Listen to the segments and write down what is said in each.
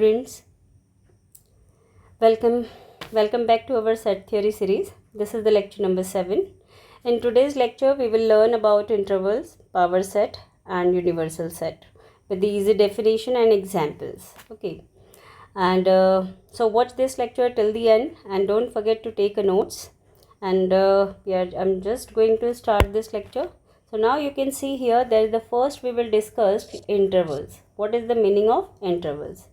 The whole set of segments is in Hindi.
students, welcome back to our set theory series. This is the lecture number 7. In today's lecture we will learn about intervals, power set and universal set with the easy definition and examples. Okay, and so watch this lecture till the end and don't forget to take a notes. And I'm just going to start this lecture. So now you can see here there is the first we will discuss intervals. What is the meaning of intervals?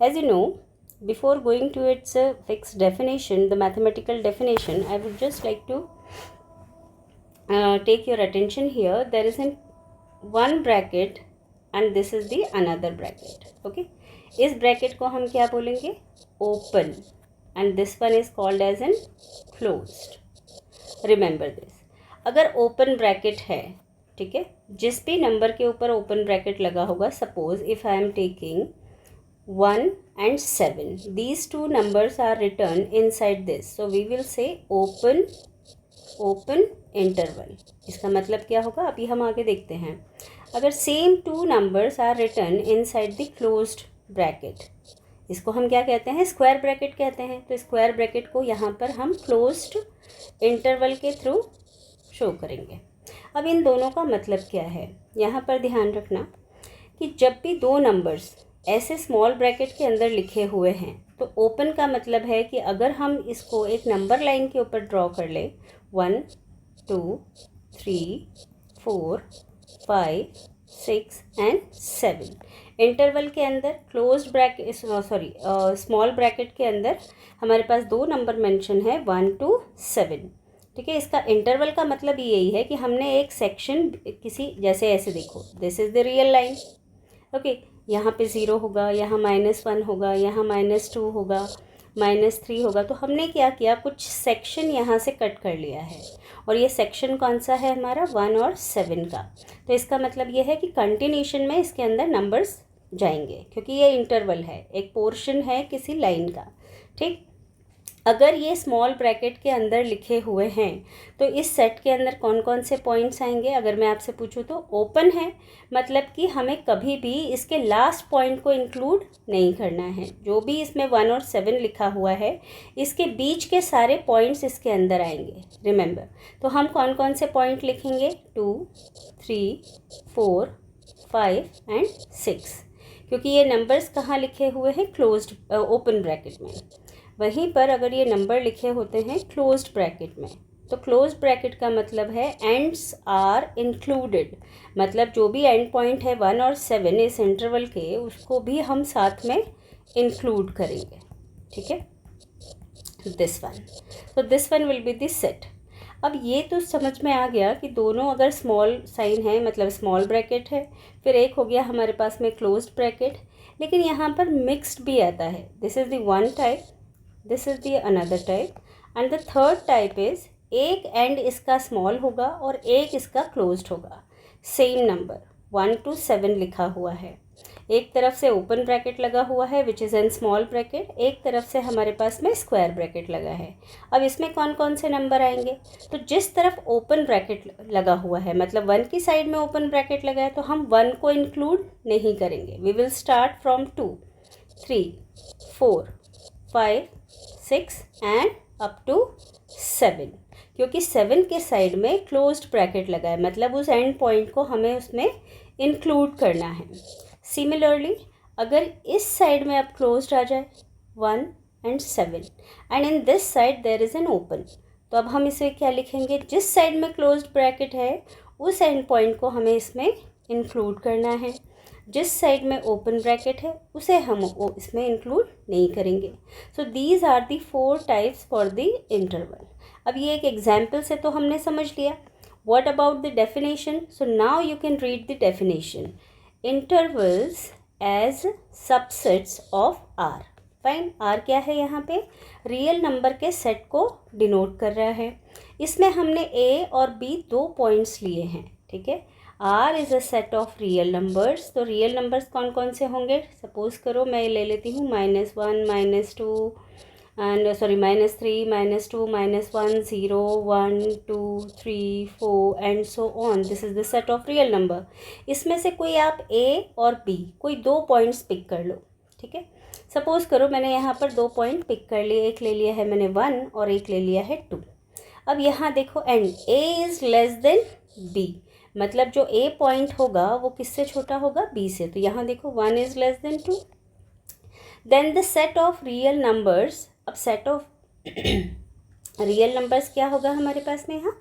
As you know, before going to its fixed definition, the mathematical definition, I would just like to take your attention here. There is one bracket and this is the another bracket. Okay, इस bracket को हम क्या बोलेंगे? Open, and this one is called as an closed. Remember this. अगर open bracket है, ठीक है, जिस भी नंबर के ऊपर open bracket लगा होगा, suppose if I am taking 1 and 7, these two numbers are written inside this, so we will say open interval. इसका मतलब क्या होगा अभी हम आगे देखते हैं. अगर same two numbers are written inside the closed bracket, इसको हम क्या कहते हैं? स्क्वायर ब्रैकेट कहते हैं. तो स्क्वायर ब्रैकेट को यहाँ पर हम क्लोज्ड इंटरवल के थ्रू शो करेंगे. अब इन दोनों का मतलब क्या है, यहाँ पर ध्यान रखना कि जब भी दो नंबर्स ऐसे स्मॉल ब्रैकेट के अंदर लिखे हुए हैं तो ओपन का मतलब है कि अगर हम इसको एक नंबर लाइन के ऊपर ड्रॉ कर ले 1 2 3 4 5 6 एंड 7 इंटरवल के अंदर क्लोज्ड ब्रैकेट स्मॉल ब्रैकेट के अंदर हमारे पास दो नंबर मेंशन है 1 to 7. ठीक है, इसका इंटरवल का मतलब यही है कि हमने एक सेक्शन किसी जैसे ऐसे देखो, this is the real line. Okay, यहाँ पे 0 होगा, यहाँ -1 होगा, यहाँ -2 होगा, -3 होगा. तो हमने क्या किया, कुछ सेक्शन यहाँ से कट कर लिया है और ये सेक्शन कौन सा है हमारा 1 और 7 का. तो इसका मतलब ये है कि कंटिन्यूशन में इसके अंदर नंबर्स जाएंगे क्योंकि ये इंटरवल है, एक पोर्शन है किसी लाइन का. ठीक, अगर ये स्मॉल ब्रैकेट के अंदर लिखे हुए हैं तो इस सेट के अंदर कौन कौन से पॉइंट्स आएंगे? अगर मैं आपसे पूछूं तो ओपन है, मतलब कि हमें कभी भी इसके लास्ट पॉइंट को इंक्लूड नहीं करना है. जो भी इसमें 1 और 7 लिखा हुआ है इसके बीच के सारे पॉइंट्स इसके अंदर आएंगे. रिमेंबर, तो हम कौन कौन से पॉइंट लिखेंगे? 2 3 4 5 एंड 6, क्योंकि ये नंबर्स कहाँ लिखे हुए हैं? क्लोज्ड ओपन ब्रैकेट में. वहीं पर अगर ये नंबर लिखे होते हैं क्लोज्ड ब्रैकेट में, तो क्लोज्ड ब्रैकेट का मतलब है एंड्स आर इंक्लूडेड, मतलब जो भी एंड पॉइंट है 1 और 7 इस इंटरवल के, उसको भी हम साथ में इंक्लूड करेंगे. ठीक है, दिस वन, तो this one will be this set. अब ये तो समझ में आ गया कि दोनों अगर स्मॉल साइन है मतलब स्मॉल ब्रैकेट है, फिर एक हो गया हमारे पास में क्लोज्ड ब्रैकेट. लेकिन यहाँ पर मिक्स्ड भी आता है. This is the one type, this is the another type, and the third type is एक एंड इसका स्मॉल होगा और एक इसका क्लोज्ड होगा. सेम नंबर 1 to 7 लिखा हुआ है, एक तरफ से ओपन ब्रैकेट लगा हुआ है which is an small bracket, एक तरफ से हमारे पास में स्क्वायर ब्रैकेट लगा है. अब इसमें कौन कौन से नंबर आएंगे? तो जिस तरफ ओपन ब्रैकेट लगा हुआ है, मतलब 1 की साइड में ओपन ब्रैकेट लगा है, तो हम 1 को इंक्लूड नहीं करेंगे. We will start from 2 3 4 5 6 and up to 7, क्योंकि 7 के साइड में क्लोज्ड ब्रैकेट लगा है, मतलब उस एंड पॉइंट को हमें उसमें इंक्लूड करना है. सिमिलरली अगर इस साइड में अब क्लोज्ड आ जाए 1 and 7 and in this side there is an open, तो अब हम इसे क्या लिखेंगे? जिस साइड में क्लोज्ड ब्रैकेट है उस एंड पॉइंट को हमें इसमें इंक्लूड करना है, जिस साइड में ओपन ब्रैकेट है उसे हम इसमें इंक्लूड नहीं करेंगे. So these are the 4 types for the interval. अब ये एक एग्जाम्पल से तो हमने समझ लिया. What about the definition? So now you can read the definition. Intervals as subsets of R. Fine, R क्या है यहाँ पे? रियल नंबर के सेट को डिनोट कर रहा है. इसमें हमने ए और बी दो पॉइंट्स लिए हैं. ठीक है, R is a set of real numbers. तो रियल नंबर्स कौन कौन से होंगे? सपोज करो मैं ले लेती हूँ -1 -2 and -3 -2 -1 0 1 2 3 4 and so on. This is the set of real number. इसमें से कोई आप A और B कोई दो पॉइंट्स पिक कर लो. ठीक है, सपोज़ करो मैंने यहाँ पर 2 पॉइंट पिक कर लिए, एक ले लिया है मैंने 1 और एक ले लिया है 2। अब यहाँ देखो and a is less then b, मतलब जो a पॉइंट होगा वो किससे छोटा होगा, b से। तो यहाँ देखो 1 is less than 2। Then the set of real numbers, अब सेट ऑफ रियल नंबर्स क्या होगा हमारे पास में यहाँ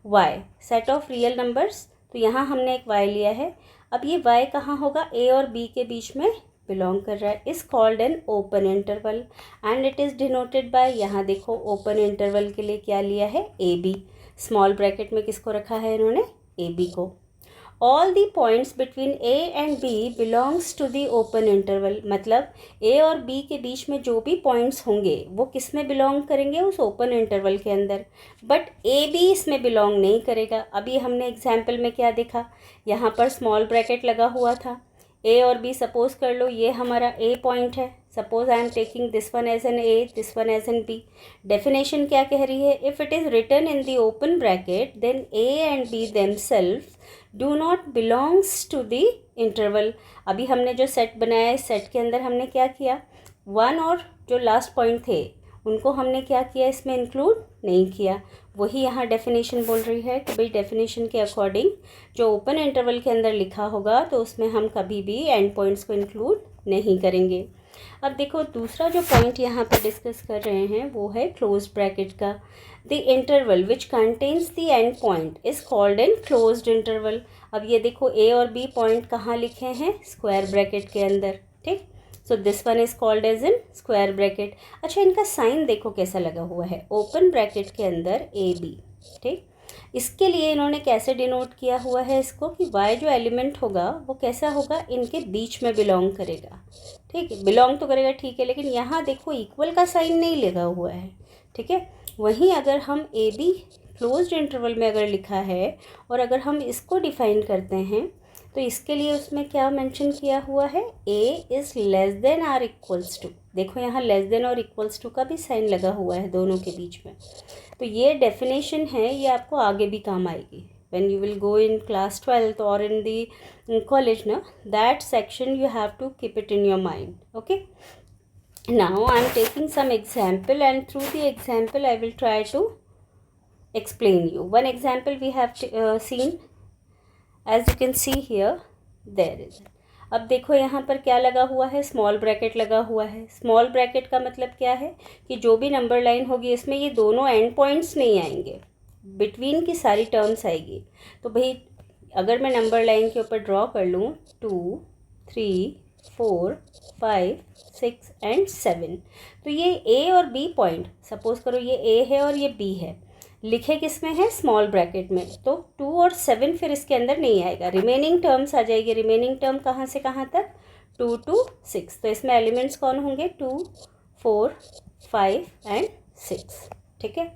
y, set of real numbers. तो यहाँ हमने एक y लिया है। अब ये y कहाँ होगा, a और b के बीच में बिलोंग कर रहा है। Is called an open interval and it is denoted bye, यहाँ देखो ओपन इंटरवल के लिए क्या लिया है, ए बी। स्मॉल ब्रैकेट में किसको रखा है इन्होंने, ए बी को। All the points between a and b belongs to the open interval, मतलब ए और बी के बीच में जो भी पॉइंट्स होंगे वो किस में बिलोंग करेंगे, उस ओपन इंटरवल के अंदर। बट ए बी इसमें बिलोंग नहीं करेगा। अभी हमने एग्जाम्पल में क्या देखा, यहाँ पर स्मॉल ब्रैकेट लगा हुआ था। ए और बी सपोज कर लो ये हमारा ए पॉइंट है। Suppose I am taking this one as an a, this one as an b. Definition क्या कह रही है, if it is written in the open bracket then a and b themselves do not belongs to the interval. अभी हमने जो सेट बनाया है, सेट के अंदर हमने क्या किया, 1 और जो लास्ट पॉइंट थे उनको हमने क्या किया, इसमें इंक्लूड नहीं किया। वही यहाँ डेफिनेशन बोल रही है कि भाई डेफिनेशन के अकॉर्डिंग जो ओपन इंटरवल के अंदर लिखा होगा तो उसमें हम कभी भी एंड पॉइंट्स को इंक्लूड नहीं करेंगे। अब देखो दूसरा जो पॉइंट यहाँ पे डिस्कस कर रहे हैं वो है क्लोज्ड ब्रैकेट का। The interval which contains the end point is called an closed interval. अब ये देखो ए और बी पॉइंट कहाँ लिखे हैं, स्क्वायर ब्रैकेट के अंदर, ठीक। So this one is called as in square bracket. अच्छा इनका साइन देखो कैसा लगा हुआ है, ओपन ब्रैकेट के अंदर ए बी, ठीक। इसके लिए इन्होंने कैसे डिनोट किया हुआ है इसको कि y जो एलिमेंट होगा वो कैसा होगा, इनके बीच में बिलोंग करेगा, ठीक है। बिलोंग तो करेगा ठीक है, लेकिन यहाँ देखो इक्वल का साइन नहीं लगा हुआ है, ठीक है। वहीं अगर हम ए बी क्लोज्ड इंटरवल में अगर लिखा है और अगर हम इसको डिफाइन करते हैं तो इसके लिए उसमें क्या मेंशन किया हुआ है, a is less than or equals to. देखो यहाँ लेस देन और इक्वल्स टू का भी साइन लगा हुआ है दोनों के बीच में। तो ये डेफिनेशन है, ये आपको आगे भी काम आएगी when you will go in class 12th or in the college na, that section you have to keep it in your mind. Okay, now I am taking some example and through the example I will try to explain you. One example we have seen, as you can see here, there is। अब देखो यहाँ पर क्या लगा हुआ है, स्मॉल ब्रैकेट लगा हुआ है। स्मॉल ब्रैकेट का मतलब क्या है कि जो भी नंबर लाइन होगी इसमें ये दोनों एंड पॉइंट्स नहीं आएंगे, बिटवीन की सारी टर्म्स आएगी। तो भाई अगर मैं नंबर लाइन के ऊपर ड्रॉ कर लूँ 2, 3, 4, 5, 6 एंड 7, तो ये ए और बी पॉइंट, सपोज करो ये ए है और ये बी है, लिखे किस में है, स्मॉल ब्रैकेट में। तो 2 और 7 फिर इसके अंदर नहीं आएगा, रिमेनिंग टर्म्स आ जाएगी। रिमेनिंग टर्म कहाँ से कहाँ तक, 2 to 6। तो इसमें एलिमेंट्स कौन होंगे, 2, 4, 5 एंड 6, ठीक है।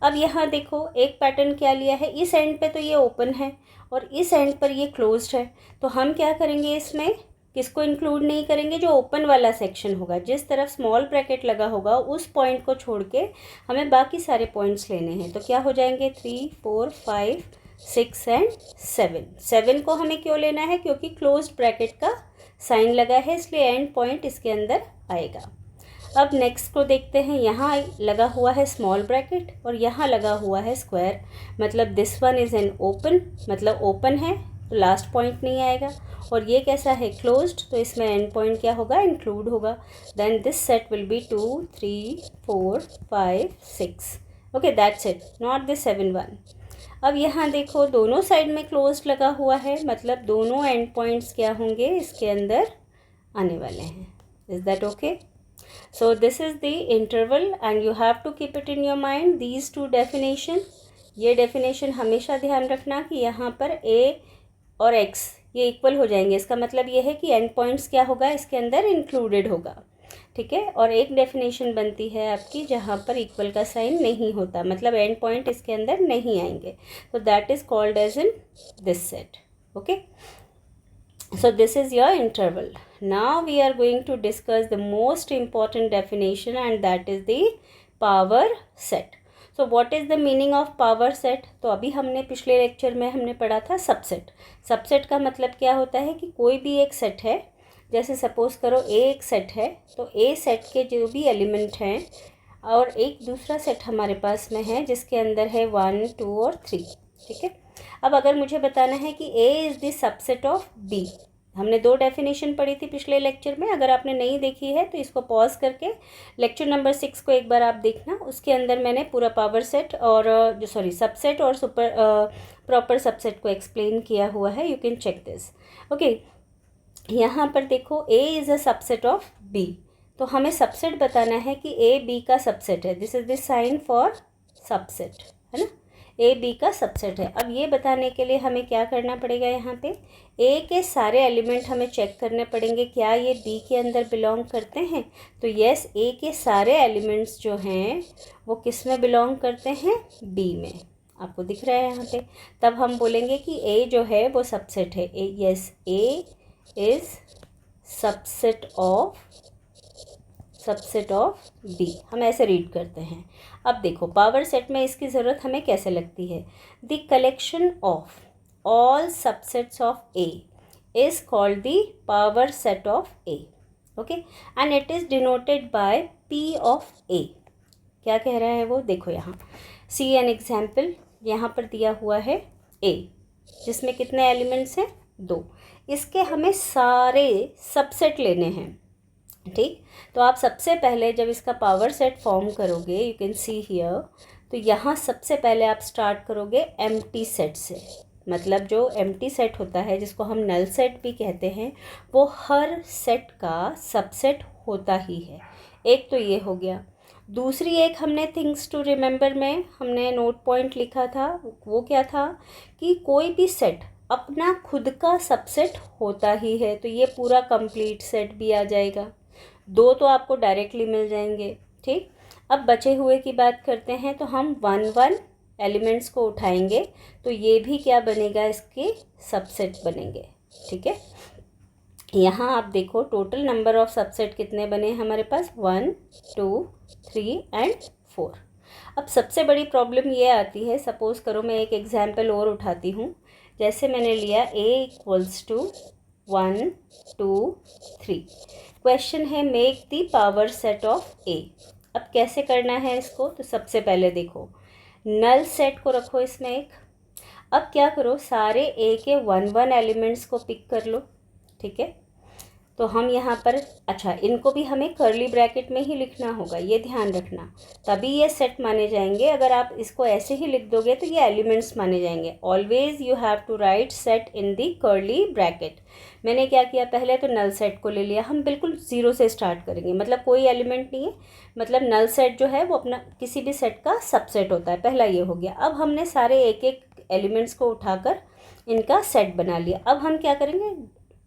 अब यहाँ देखो एक पैटर्न क्या लिया है, इस एंड पे तो ये ओपन है और इस एंड पर ये क्लोज्ड है। तो हम क्या करेंगे, इसमें किसको इंक्लूड नहीं करेंगे, जो ओपन वाला सेक्शन होगा, जिस तरफ स्मॉल ब्रैकेट लगा होगा उस पॉइंट को छोड़ के हमें बाकी सारे पॉइंट्स लेने हैं। तो क्या हो जाएंगे, 3, 4, 5, 6 एंड 7। 7 को हमें क्यों लेना है, क्योंकि क्लोज्ड ब्रैकेट का साइन लगा है, इसलिए एंड पॉइंट इसके अंदर आएगा। अब नेक्स्ट को देखते हैं, यहाँ लगा हुआ है स्मॉल ब्रैकेट और यहाँ लगा हुआ है स्क्वायर, मतलब this one is an open, मतलब ओपन है तो लास्ट पॉइंट नहीं आएगा, और ये कैसा है, क्लोज्ड, तो इसमें एंड पॉइंट क्या होगा, इंक्लूड होगा। Then this set will be 2, 3, 4, 5, 6। Okay, that's it, not this 7 one. अब यहाँ देखो दोनों साइड में क्लोज्ड लगा हुआ है, मतलब दोनों एंड पॉइंट्स क्या होंगे, इसके अंदर आने वाले हैं। Is that okay? So this is the interval and you have to keep it in your mind these two definition। ये definition हमेशा ध्यान रखना कि यहाँ पर a और x ये इक्वल हो जाएंगे। इसका मतलब ये है कि एंड पॉइंट्स क्या होगा, इसके अंदर इंक्लूडेड होगा, ठीक है। और एक डेफिनेशन बनती है आपकी जहाँ पर इक्वल का साइन नहीं होता, मतलब एंड पॉइंट इसके अंदर नहीं आएंगे। तो that is called as in this set. Okay, so this is your interval. Now we are going to discuss the most important definition and that is the power set. So what is the meaning of power set? तो अभी हमने पिछले लेक्चर में हमने पढ़ा था सबसेट। सबसेट का मतलब क्या होता है कि कोई भी एक सेट है जैसे सपोज़ करो ए एक सेट है, तो ए सेट के जो भी एलिमेंट हैं और एक दूसरा सेट हमारे पास में है जिसके अंदर है 1, 2 और 3, ठीक है। अब अगर मुझे बताना है कि A is the subset of B, हमने 2 डेफिनेशन पढ़ी थी पिछले लेक्चर में, अगर आपने नहीं देखी है तो इसको पॉज करके लेक्चर नंबर 6 को एक बार आप देखना। उसके अंदर मैंने पूरा पावर सेट और सबसेट और सुपर प्रॉपर सबसेट को एक्सप्लेन किया हुआ है, you can check this. Okay, यहाँ पर देखो A is a subset of B, तो हमें सबसेट बताना है कि ए बी का सबसेट है। This is the sign for subset, है ना, ए बी का सबसेट है। अब ये बताने के लिए हमें क्या करना पड़ेगा, यहाँ पे ए के सारे एलिमेंट हमें चेक करने पड़ेंगे, क्या ये बी के अंदर बिलोंग करते हैं। तो यस, ए के सारे एलिमेंट्स जो हैं वो किस में बिलोंग करते हैं, बी में, आपको दिख रहा है यहाँ पे। तब हम बोलेंगे कि ए जो है वो सबसेट है। Yes, A is subset of B, हम ऐसे रीड करते हैं। अब देखो पावर सेट में इसकी ज़रूरत हमें कैसे लगती है। The collection of all subsets of A is called the power set of A, okay, and it is denoted by P of A. क्या कह रहा है वो, देखो यहाँ सी एन एग्जाम्पल यहाँ पर दिया हुआ है ए, जिसमें कितने एलिमेंट्स हैं, 2। इसके हमें सारे सबसेट लेने हैं, ठीक। तो आप सबसे पहले जब इसका पावर सेट फॉर्म करोगे, यू कैन सी हियर, तो यहाँ सबसे पहले आप स्टार्ट करोगे एम्प्टी सेट से। मतलब जो एम्प्टी सेट होता है, जिसको हम नल सेट भी कहते हैं, वो हर सेट का सबसेट होता ही है। एक तो ये हो गया। दूसरी एक हमने थिंग्स टू रिमेंबर में हमने नोट पॉइंट लिखा था, वो क्या था कि कोई भी सेट अपना खुद का सबसेट होता ही है। तो ये पूरा कंप्लीट सेट भी आ जाएगा, 2 तो आपको डायरेक्टली मिल जाएंगे, ठीक। अब बचे हुए की बात करते हैं, तो हम 1 एलिमेंट्स को उठाएंगे, तो ये भी क्या बनेगा, इसके सबसेट बनेंगे, ठीक है। यहाँ आप देखो टोटल नंबर ऑफ सबसेट कितने बने हमारे पास, 1, 2, 3 एंड 4। अब सबसे बड़ी प्रॉब्लम ये आती है, सपोज़ करो मैं एक एग्जाम्पल और उठाती हूँ। जैसे मैंने लिया a इक्वल्स टू 1, 2, 3। क्वेश्चन है make the power set of A. अब कैसे करना है इसको, तो सबसे पहले देखो नल सेट को रखो इसमें एक। अब क्या करो, सारे ए के 1 एलिमेंट्स को पिक कर लो, ठीक है। तो हम यहाँ पर, अच्छा, इनको भी हमें कर्ली ब्रैकेट में ही लिखना होगा, ये ध्यान रखना, तभी ये सेट माने जाएंगे। अगर आप इसको ऐसे ही लिख दोगे तो ये एलिमेंट्स माने जाएंगे। Always you have to write set in the curly bracket. मैंने क्या किया, पहले तो नल सेट को ले लिया, हम बिल्कुल 0 से स्टार्ट करेंगे, मतलब कोई एलिमेंट नहीं है, मतलब नल सेट जो है वो अपना किसी भी सेट का सबसेट होता है, पहला ये हो गया। अब हमने सारे एक एक एलिमेंट्स को उठाकर इनका सेट बना लिया। अब हम क्या करेंगे,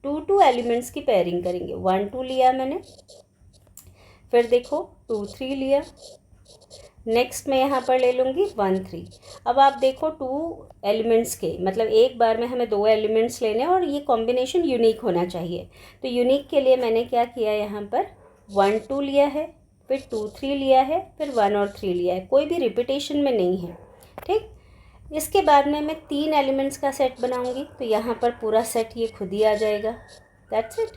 2 एलिमेंट्स की पेयरिंग करेंगे। 1, 2 लिया मैंने, फिर देखो 2, 3 लिया, नेक्स्ट मैं यहाँ पर ले लूँगी 1, 3। अब आप देखो 2 एलिमेंट्स के, मतलब एक बार में हमें 2 एलिमेंट्स लेने और ये कॉम्बिनेशन यूनिक होना चाहिए। तो यूनिक के लिए मैंने क्या किया, यहाँ पर 1, 2 लिया है, फिर 2, 3 लिया है, फिर 1 और 3 लिया है, कोई भी रिपीटेशन में नहीं है, ठीक। इसके बाद में मैं 3 एलिमेंट्स का सेट बनाऊंगी, तो यहाँ पर पूरा सेट ये खुद ही आ जाएगा। That's it,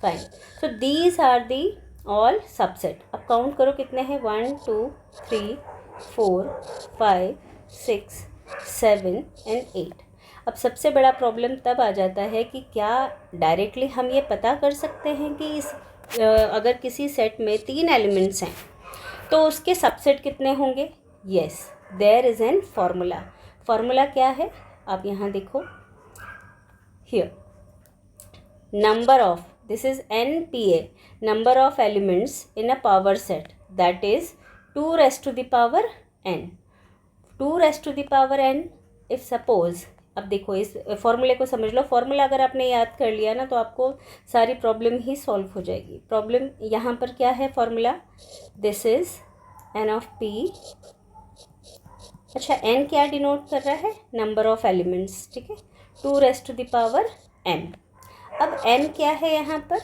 fine. So these are the all subset. अब काउंट करो कितने हैं, 1, 2, 3, 4, 5, 6, 7 एंड 8। अब सबसे बड़ा प्रॉब्लम तब आ जाता है कि क्या डायरेक्टली हम ये पता कर सकते हैं कि इस अगर किसी सेट में 3 एलिमेंट्स हैं तो उसके सबसेट कितने होंगे। Yes, there is an formula. Formula क्या है, आप यहाँ देखो, here number of, this is NPA, number of elements in a power set, that is 2 raised to the power n, 2 raised to the power n। If suppose, अब देखो इस फॉर्मूले को समझ लो, फॉर्मूला अगर आपने याद कर लिया ना तो आपको सारी प्रॉब्लम ही सॉल्व हो जाएगी। प्रॉब्लम यहाँ पर क्या है, formula, this is n of p। अच्छा, n क्या डिनोट कर रहा है, नंबर ऑफ एलिमेंट्स, ठीक है, 2 raised to the power m। अब m क्या है यहाँ पर,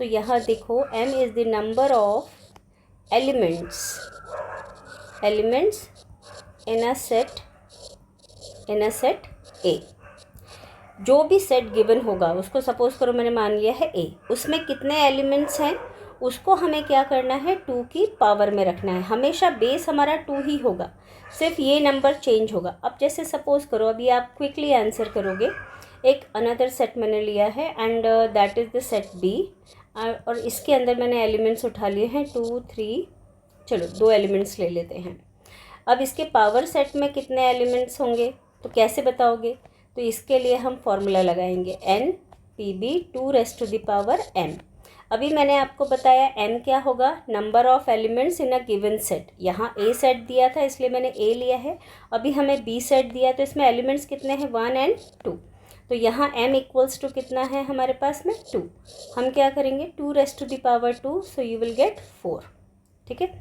तो यहाँ देखो m is the number of elements in a set A। जो भी सेट गिवन होगा उसको सपोज करो मैंने मान लिया है ए, उसमें कितने एलिमेंट्स हैं उसको हमें क्या करना है 2 की पावर में रखना है। हमेशा बेस हमारा 2 ही होगा, सिर्फ ये नंबर चेंज होगा। अब जैसे सपोज करो अभी आप क्विकली आंसर करोगे, एक अनदर सेट मैंने लिया है and that is the set B, और इसके अंदर मैंने एलिमेंट्स उठा लिए हैं 2 3, चलो 2 एलिमेंट्स ले लेते हैं। अब इसके पावर सेट में कितने एलिमेंट्स होंगे तो कैसे बताओगे, तो इसके लिए हम फॉर्मूला लगाएंगे n pb 2 raise to the power m। अभी मैंने आपको बताया m क्या होगा, number of elements in a given set. यहाँ a सेट दिया था इसलिए मैंने a लिया है, अभी हमें b सेट दिया तो इसमें एलिमेंट्स कितने हैं 1 एंड 2, तो यहाँ m इक्वल्स टू कितना है हमारे पास में 2। हम क्या करेंगे 2 raise to the power 2, so you will get 4। ठीक है,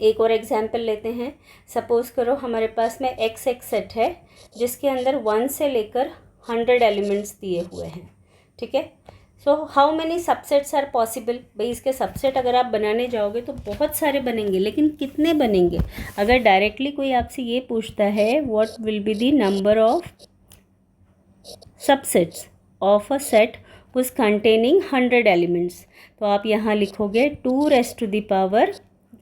एक और एग्जाम्पल लेते हैं। सपोज़ करो हमारे पास में x एक सेट है जिसके अंदर 1 से लेकर 100 एलिमेंट्स दिए हुए हैं। ठीक है, so how many subsets are possible, भाई इसके सबसेट अगर आप बनाने जाओगे तो बहुत सारे बनेंगे, लेकिन कितने बनेंगे। अगर डायरेक्टली कोई आपसे ये पूछता है what will be the number of subsets of a set whose containing 100 elements, तो आप यहाँ लिखोगे 2 रेज़ टू द पावर,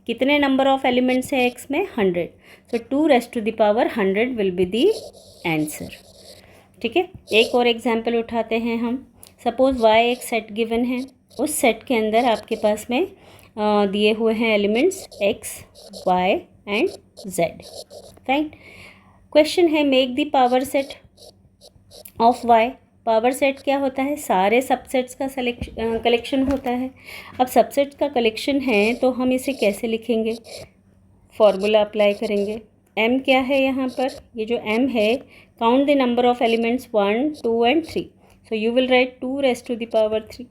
कितने नंबर ऑफ एलिमेंट्स है x में 100, so 2 raise to the power 100 will be the answer. ठीक है, एक और एग्जांपल उठाते हैं हम। सपोज़ y एक सेट गिवन है, उस सेट के अंदर आपके पास में दिए हुए हैं elements x y and z। Fine, question है make the power set of y। Power set क्या होता है, सारे सबसेट्स का कलेक्शन होता है। अब सबसेट्स का कलेक्शन है तो हम इसे कैसे लिखेंगे, फॉर्मूला अप्लाई करेंगे। m क्या है यहाँ पर, ये जो m है, count the number of elements 1 2 and 3, so you will write 2 raise to the power 3,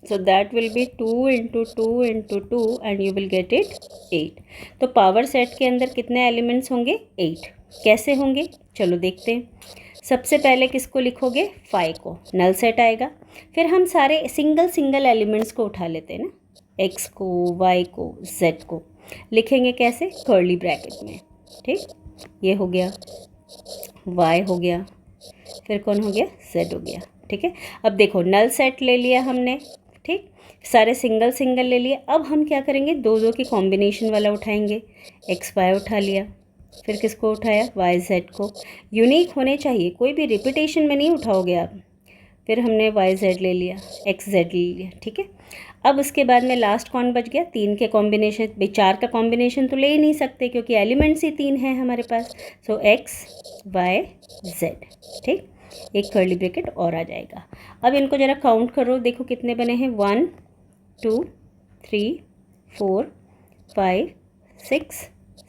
so that will be 2 into 2 into 2 and you will get it 8। तो पावर सेट के अंदर कितने एलिमेंट्स होंगे 8। कैसे होंगे चलो देखते हैं। सबसे पहले किसको लिखोगे 5 को, नल सेट आएगा। फिर हम सारे सिंगल एलिमेंट्स को उठा लेते हैं ना, x को y को z को, लिखेंगे कैसे कर्ली ब्रैकेट में। ठीक, ये हो गया y हो गया, फिर कौन हो गया z हो गया। ठीक है, अब देखो नल सेट ले लिया हमने, ठीक, सारे सिंगल ले लिए। अब हम क्या करेंगे 2 की कॉम्बिनेशन वाला उठाएंगे, x y उठा लिया, फिर किसको उठाया वाई जेड को, यूनिक होने चाहिए, कोई भी रिपीटेशन में नहीं उठाओगे आप। फिर हमने वाई जेड ले लिया, एक्स जेड ले लिया। ठीक है, अब उसके बाद में लास्ट कौन बच गया 3 के कॉम्बिनेशन, भाई 4 का कॉम्बिनेशन तो ले ही नहीं सकते क्योंकि एलिमेंट्स ही 3 हैं हमारे पास, सो एक्स वाई जेड। ठीक, एक कर्ली ब्रैकेट और आ जाएगा। अब इनको ज़रा काउंट करो, देखो कितने बने हैं 1 2 3 4 5 6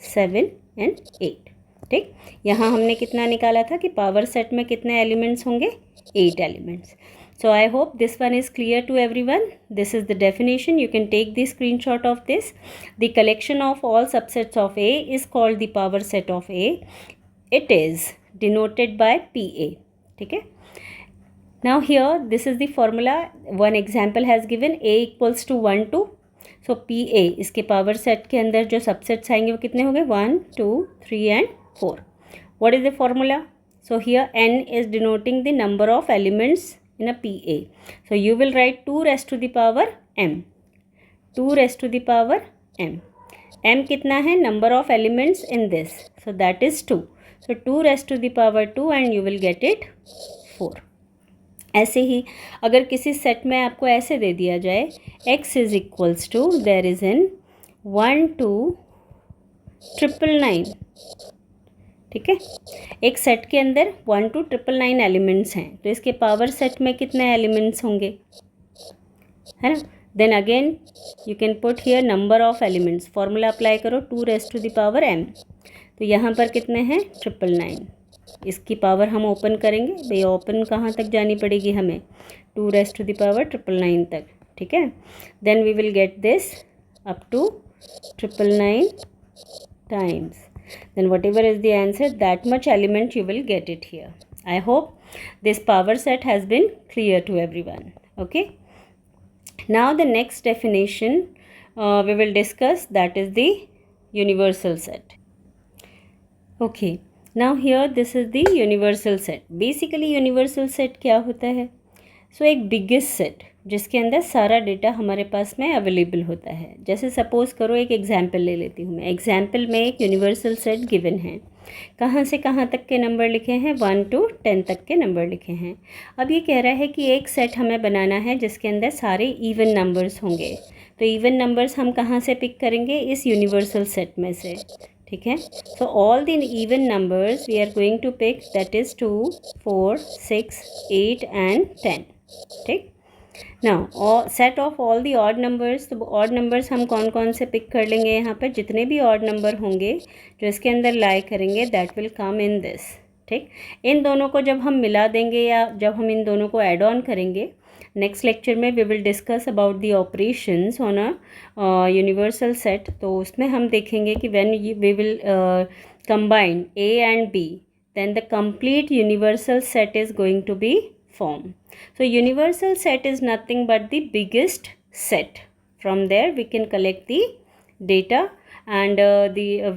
7 एंड 8। ठीक, यहाँ हमने कितना निकाला था कि पावर सेट में कितने एलिमेंट्स होंगे 8 elements. So I hope this one is clear to everyone. This is the definition. You can take the screenshot of this. The collection of all subsets of A is called the power set of A. It is denoted by PA. ठीक है, now here this is the formula. One example has given A equals to 1 2. So P A, इसके पावर सेट के अंदर जो सबसेट्स आएंगे वो कितने हो गए 1 2 3 and 4। What is the formula, so here n is denoting the number of elements in a P A, so you will write 2 raise to the power m, 2 raise to the power m। m कितना है number of elements in this, so that is 2, so 2 raise to the power 2 and you will get it 4। ऐसे ही अगर किसी सेट में आपको ऐसे दे दिया जाए x is equals to there is in 1 2 999, ठीक है, एक सेट के अंदर 1 2 999 एलिमेंट्स हैं, तो इसके पावर सेट में कितने एलिमेंट्स होंगे, है ना। Then again you can put here number of elements, formula apply करो 2 raise to the power m, तो यहाँ पर कितने हैं 999। इसकी पावर हम ओपन करेंगे, भाई ओपन कहाँ तक जानी पड़ेगी हमें 2 रेज़ टू द पावर 999 तक। ठीक है, then we will get this up to 999 times, then whatever is the answer, that much element you will get it here. I hope this power set has been clear to everyone. Okay, now the next definition we will discuss, that is the universal set. Okay, now here this is the universal set. Basically universal set क्या होता है? सो एक बिगेस्ट सेट जिसके अंदर सारा डेटा हमारे पास में अवेलेबल होता है. जैसे सपोज़ करो, एक एग्जाम्पल ले लेती हूँ मैं. एग्जाम्पल में एक यूनिवर्सल सेट गिवन है. कहाँ से कहाँ तक के नंबर लिखे हैं? 1 to 10 तक के नंबर लिखे हैं. अब ये कह रहा है कि एक सेट हमें बनाना है जिसके अंदर सारे इवन नंबर्स होंगे. तो इवन नंबर्स हम कहाँ से पिक करेंगे? इस यूनिवर्सल सेट में से. ठीक है. So all the even numbers we are going to pick, that is 2, 4, 6, 8 and 10. ठीक. Now set of all the odd numbers. तो ऑड नंबर्स हम कौन कौन से पिक कर लेंगे? यहाँ पर जितने भी ऑड नंबर होंगे जो इसके अंदर लाई करेंगे, that will come in this. ठीक. इन दोनों को जब हम मिला देंगे या जब हम इन दोनों को ऐड ऑन करेंगे, नेक्स्ट लेक्चर में we will discuss about the operations on a universal set. तो उसमें हम देखेंगे कि when we will combine A and B, then the complete universal set is going to be formed. So universal set is nothing but the biggest set. From there we can collect the data and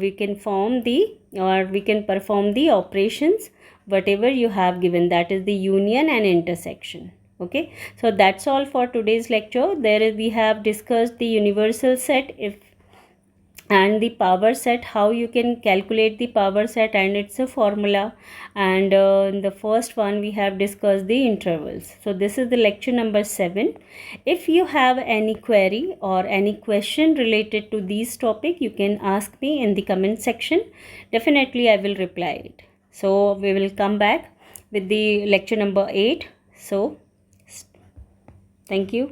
we can form the, or we can perform the operations whatever you have given, that is the union and intersection. Okay, so that's all for today's lecture. We have discussed the universal set and the power set, how you can calculate the power set and its a formula, and in the first one we have discussed the intervals. So this is the lecture number 7. If you have any query or any question related to this topic, you can ask me in the comment section. Definitely I will reply it. So we will come back with the lecture number 8. So thank you.